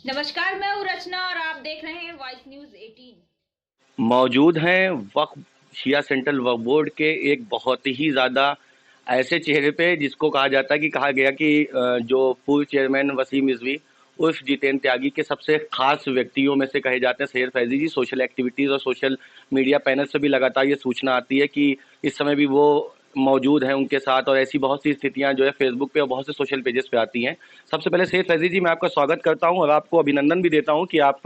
नमस्कार, मैं हूँ रचना और आप देख रहे हैं वॉइस न्यूज 18। मौजूद हैं वक्फ शिया सेंट्रल वक्फ बोर्ड के एक बहुत ही ज़्यादा ऐसे चेहरे पे जिसको कहा जाता है कि कहा गया कि जो पूर्व चेयरमैन वसीम रिजवी उर्फ जितेंद्र त्यागी के सबसे खास व्यक्तियों में से कहे जाते हैं सैयद फैजी जी। सोशल एक्टिविटीज़ और सोशल मीडिया पैनल से भी लगातार ये सूचना आती है कि इस समय भी वो मौजूद हैं उनके साथ, और ऐसी बहुत सी स्थितियां जो है फेसबुक पे और बहुत से सोशल पेजेस पे आती हैं। सबसे पहले सैयद फैजी जी, मैं आपका स्वागत करता हूं और आपको अभिनंदन भी देता हूं कि आप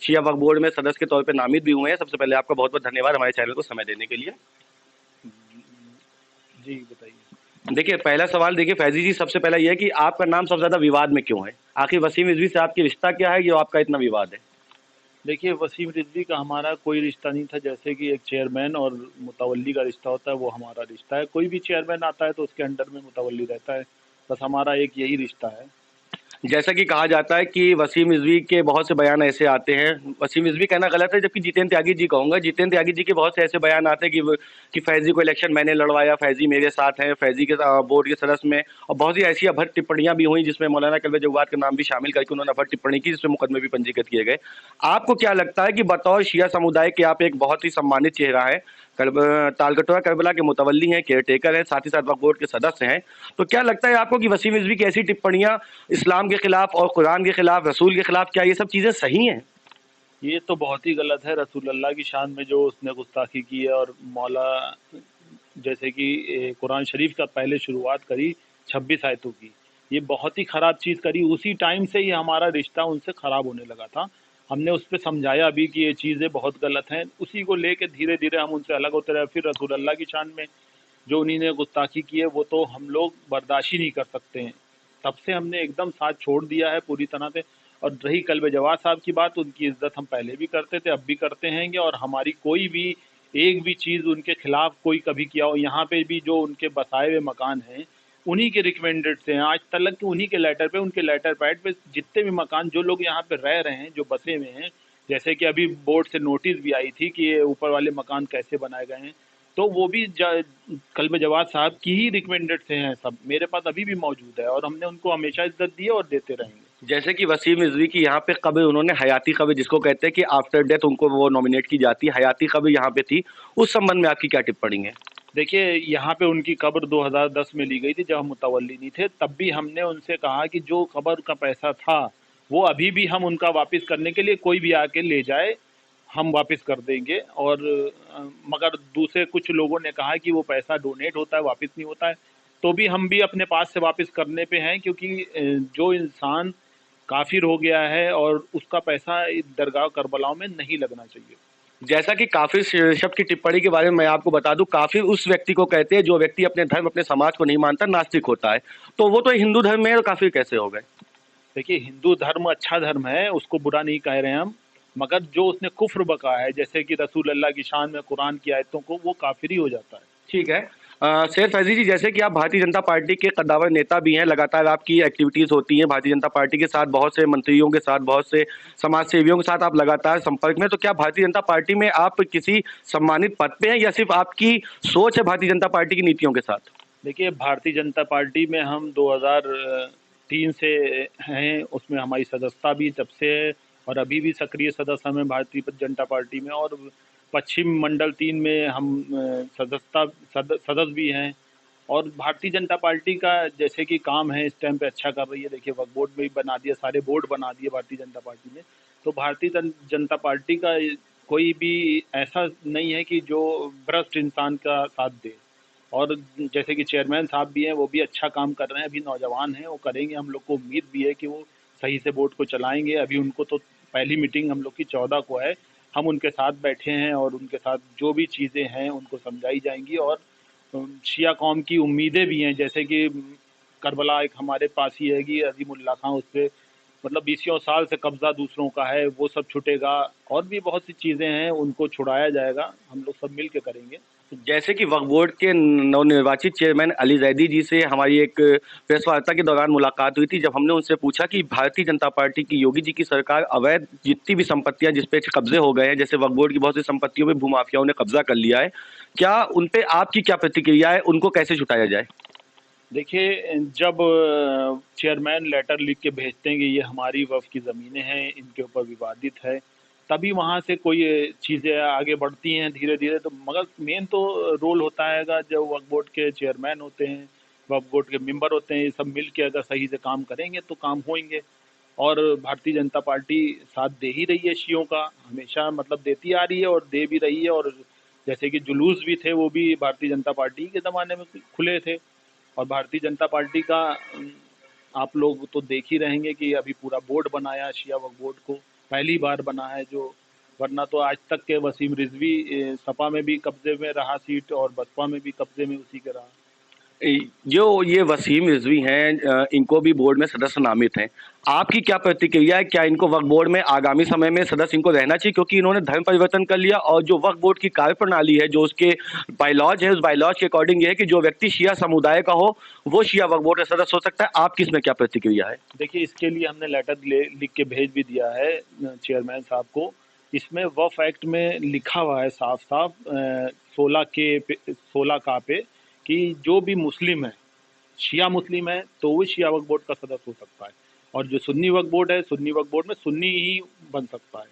शिया वक्फ बोर्ड में सदस्य के तौर पे नामित भी हुए हैं। सबसे पहले आपका बहुत बहुत धन्यवाद हमारे चैनल को समय देने के लिए। जी बताइए। देखिए, पहला सवाल देखिए फैजी जी, सबसे पहला यह है कि आपका नाम सबसे ज़्यादा विवाद में क्यों है? आखिर वसीम रिजवी से आपकी रिश्ता क्या है जो आपका इतना विवाद है? देखिए, वसीम रिजवी का हमारा कोई रिश्ता नहीं था। जैसे कि एक चेयरमैन और मुतवल्ली का रिश्ता होता है, वो हमारा रिश्ता है। कोई भी चेयरमैन आता है तो उसके अंडर में मुतवल्ली रहता है। बस हमारा एक यही रिश्ता है। जैसा कि कहा जाता है कि वसीम रिजवी के बहुत से बयान ऐसे आते हैं, वसीम रिजवी कहना गलत है, जबकि जितेंद्र त्यागी जी कहूँगा, जितेंद्र त्यागी जी के बहुत से ऐसे बयान आते हैं कि फैजी को इलेक्शन मैंने लड़वाया, फैजी मेरे साथ हैं, फैजी के बोर्ड के सदस्य में। और बहुत सी ऐसी अभद्र टिप्पणियां भी हुई जिसमें मौलाना कल्बे जव्वाद का नाम भी शामिल करके उन्होंने अभद्र टिप्पणी की, जिसमें मुकदमे भी पंजीकृत किए गए। आपको क्या लगता है कि बतौर शिया समुदाय के आप एक बहुत ही सम्मानित चेहरा है, तालकटोरा करबला के मुतवल्ली हैं, केयर टेकर हैं, साथ ही साथ वक्फ बोर्ड के सदस्य हैं, तो क्या लगता है आपको कि वसीम रिजवी की ऐसी टिप्पणियां इस्लाम के खिलाफ और कुरान के खिलाफ, रसूल के खिलाफ, क्या ये सब चीज़ें सही हैं? ये तो बहुत ही गलत है। रसूलुल्लाह की शान में जो उसने गुस्ताखी की है, और मौला जैसे कि कुरान शरीफ का पहले शुरुआत करी 26 आयतों की, ये बहुत ही ख़राब चीज़ करी। उसी टाइम से ही हमारा रिश्ता उनसे ख़राब होने लगा था। हमने उस पे समझाया भी कि ये चीज़ें बहुत गलत हैं। उसी को लेके धीरे धीरे हम उनसे अलग होते रहे। फिर रसूलुल्लाह की शान में जो उन्हीं ने गुस्ताखी की है, वो तो हम लोग बर्दाश्त ही नहीं कर सकते हैं। तब से हमने एकदम साथ छोड़ दिया है पूरी तरह से। और रही कल्बे जवाद साहब की बात, उनकी इज्जत हम पहले भी करते थे, अब भी करते हैंगे। और हमारी कोई भी एक भी चीज़ उनके खिलाफ कोई कभी किया हो, यहाँ पे भी जो उनके बसाए हुए मकान हैं, उन्हीं के रिकमेंडेड से हैं आज तक के। उन्हीं के लेटर पे, उनके लेटर पैड पे जितने भी मकान जो लोग यहाँ पे रह रहे हैं, जो बसे हुए हैं, जैसे कि अभी बोर्ड से नोटिस भी आई थी कि ये ऊपर वाले मकान कैसे बनाए गए हैं, तो वो भी कल्बे जवाद साहब की ही रिकमेंडेड से हैं। सब मेरे पास अभी भी मौजूद है और हमने उनको हमेशा इज्जत दी है और देते रहेंगे। जैसे कि वसीम रिजवी की यहाँ पे कब्र उन्होंने हयाती कब्र, जिसको कहते हैं कि आफ्टर डेथ उनको वो नॉमिनेट की जाती है, हयाती कब्र यहाँ पे थी, उस संबंध में आपकी क्या टिप्पणी है? देखिए, यहाँ पे उनकी कब्र 2010 में ली गई थी, जब हम मुतवल्ली नहीं थे। तब भी हमने उनसे कहा कि जो कब्र का पैसा था, वो अभी भी हम उनका वापस करने के लिए, कोई भी आके ले जाए, हम वापस कर देंगे। और मगर दूसरे कुछ लोगों ने कहा कि वो पैसा डोनेट होता है, वापस नहीं होता है। तो भी हम भी अपने पास से वापस करने पे हैं, क्योंकि जो इंसान काफिर हो गया है, और उसका पैसा दरगाह करबलाओं में नहीं लगना चाहिए। जैसा कि काफिर शब्द की टिप्पणी के बारे में मैं आपको बता दूं, काफिर उस व्यक्ति को कहते हैं जो व्यक्ति अपने धर्म, अपने समाज को नहीं मानता, नास्तिक होता है। तो वो तो हिंदू धर्म में है, और काफिर कैसे हो गए? देखिए, हिंदू धर्म अच्छा धर्म है, उसको बुरा नहीं कह रहे हैं हम। मगर जो उसने कुफ्र बका है, जैसे कि रसूल अल्लाह की शान में कुरान की आयतों को, वो काफिर ही हो जाता है। ठीक है। सैयद फैजी जी, जैसे कि आप भारतीय जनता पार्टी के कद्दावर नेता भी हैं, लगातार आपकी एक्टिविटीज़ होती हैं भारतीय जनता पार्टी के साथ, बहुत से मंत्रियों के साथ, बहुत से समाज सेवियों के साथ आप लगातार संपर्क में। तो क्या भारतीय जनता पार्टी में आप किसी सम्मानित पद पे हैं, या सिर्फ आपकी सोच है भारतीय जनता पार्टी की नीतियों के साथ? देखिए, भारतीय जनता पार्टी में हम 2003 से हैं, उसमें हमारी सदस्यता भी तब से है। और अभी भी सक्रिय सदस्य हमें भारतीय जनता पार्टी में, और पश्चिम मंडल 3 में हम सदस्य भी हैं। और भारतीय जनता पार्टी का जैसे कि काम है, इस टाइम पे अच्छा कर रही है। देखिए, वक्फ बोर्ड में भी बना दिया, सारे बोर्ड बना दिए भारतीय जनता पार्टी ने। तो भारतीय जनता पार्टी का कोई भी ऐसा नहीं है कि जो भ्रष्ट इंसान का साथ दे। और जैसे कि चेयरमैन साहब भी हैं, वो भी अच्छा काम कर रहे हैं, अभी नौजवान हैं, वो करेंगे। हम लोग को उम्मीद भी है कि वो सही से बोर्ड को चलाएंगे। अभी उनको तो पहली मीटिंग हम लोग की 14 को है। हम उनके साथ बैठे हैं, और उनके साथ जो भी चीज़ें हैं उनको समझाई जाएंगी। और शिया कौम की उम्मीदें भी हैं, जैसे कि करबला एक हमारे पास ही है कि अजीमुल्ला खां, उस पर मतलब 20 साल से कब्जा दूसरों का है, वो सब छुटेगा। और भी बहुत सी चीज़ें हैं, उनको छुड़ाया जाएगा। हम लोग सब मिल के करेंगे। जैसे कि वक्फ बोर्ड के नवनिर्वाचित चेयरमैन अली जैदी जी से हमारी एक प्रेस वार्ता के दौरान मुलाकात हुई थी, जब हमने उनसे पूछा कि भारतीय जनता पार्टी की, योगी जी की सरकार अवैध जितनी भी संपत्तियां जिस पे कब्जे हो गए हैं, जैसे वक्फ बोर्ड की बहुत सी संपत्तियों में भूमाफियाओं ने कब्जा कर लिया है, क्या उन पे आपकी क्या प्रतिक्रिया है, उनको कैसे छुटाया जाए? देखिए, जब चेयरमैन लेटर लिख के भेजते हैं कि ये हमारी वक्फ की ज़मीनें हैं, इनके ऊपर विवादित है, तभी वहाँ से कोई चीज़ें आगे बढ़ती हैं धीरे-धीरे। तो मगर मेन तो रोल होता हैगा जो वक्फ बोर्ड के चेयरमैन होते हैं, वक्फ बोर्ड के मेंबर होते हैं, ये सब मिल के अगर सही से काम करेंगे तो काम होएँगे। और भारतीय जनता पार्टी साथ दे ही रही है शियों का, हमेशा मतलब देती आ रही है और दे भी रही है। और जैसे कि जुलूस भी थे, वो भी भारतीय जनता पार्टी के ज़माने में खुले थे। और भारतीय जनता पार्टी का आप लोग तो देख ही रहेंगे कि अभी पूरा बोर्ड बनाया शिया वक्फ बोर्ड को, पहली बार बना है जो, वरना तो आज तक के वसीम रिजवी सपा में भी कब्जे में रहा सीट और बसपा में भी कब्जे में उसी के रहा। जो ये वसीम रिजवी हैं, इनको भी बोर्ड में सदस्य नामित हैं। आपकी क्या प्रतिक्रिया है? क्या इनको वक्फ बोर्ड में आगामी समय में सदस्य इनको रहना चाहिए, क्योंकि इन्होंने धर्म परिवर्तन कर लिया और जो वक्फ बोर्ड की कार्यप्रणाली है, जो उसके बायलॉज है, उस बायलॉज के अकॉर्डिंग ये है कि जो व्यक्ति शिया समुदाय का हो वो शिया वक्फ बोर्ड का सदस्य हो सकता है। आपकी इसमें क्या प्रतिक्रिया है? देखिए, इसके लिए हमने लेटर लिख के भेज भी दिया है चेयरमैन साहब को। इसमें वक्फ एक्ट में लिखा हुआ है साफ साफ 16 का पे कि जो भी मुस्लिम है, शिया मुस्लिम है, तो वो शिया वक्फ बोर्ड का सदस्य हो सकता है। और जो सुन्नी वक्फ बोर्ड है, सुन्नी वक्फ बोर्ड में सुन्नी ही बन सकता है।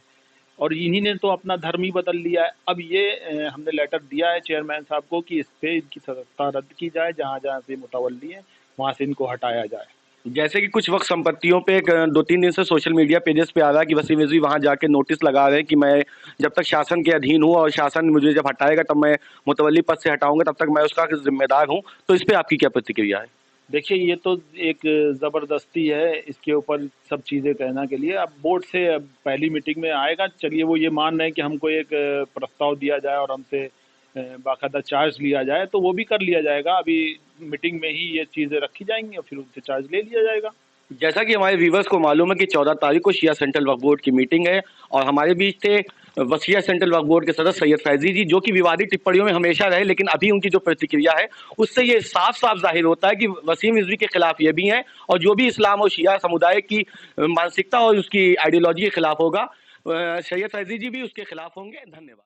और इन्हीं ने तो अपना धर्म ही बदल लिया है। अब ये हमने लेटर दिया है चेयरमैन साहब को कि इस पे इनकी सदस्यता रद्द की जाए, जहाँ जहाँ से मुतवल्ली है वहाँ से इनको हटाया जाए। जैसे कि कुछ वक्त संपत्तियों पे 2-3 दिन से सोशल मीडिया पेजेस पे आ रहा है कि वसीम रिजवी वहां जाके नोटिस लगा रहे हैं कि मैं जब तक शासन के अधीन हूँ और शासन मुझे जब हटाएगा तब मैं मुतवल्ली पद से हटाऊंगा, तब तक मैं उसका जिम्मेदार हूँ। तो इस पे आपकी क्या प्रतिक्रिया है? देखिए, ये तो एक ज़बरदस्ती है इसके ऊपर सब चीज़ें कहना के लिए। अब बोर्ड से अब पहली मीटिंग में आएगा, चलिए वो ये मान रहे हैं कि हमको एक प्रस्ताव दिया जाए और हमसे बाकायदा चार्ज लिया जाए, तो वो भी कर लिया जाएगा। अभी मीटिंग में ही ये चीज़ें रखी जाएंगी और फिर उनसे चार्ज ले लिया जाएगा। जैसा कि हमारे व्यूवर्स को मालूम है कि 14 तारीख को शिया सेंट्रल वक्फ बोर्ड की मीटिंग है और हमारे बीच थे वसिया सेंट्रल वक्फ बोर्ड के सदस्य सैयद फैजी जी, जो कि विवादित टिप्पणियों में हमेशा रहे, लेकिन अभी उनकी जो प्रतिक्रिया है उससे ये साफ साफ जाहिर होता है कि वसीम रिजवी के खिलाफ ये भी हैं और जो भी इस्लाम और शिया समुदाय की मानसिकता और उसकी आइडियोलॉजी के खिलाफ होगा, सैयद फैजी जी भी उसके खिलाफ होंगे। धन्यवाद।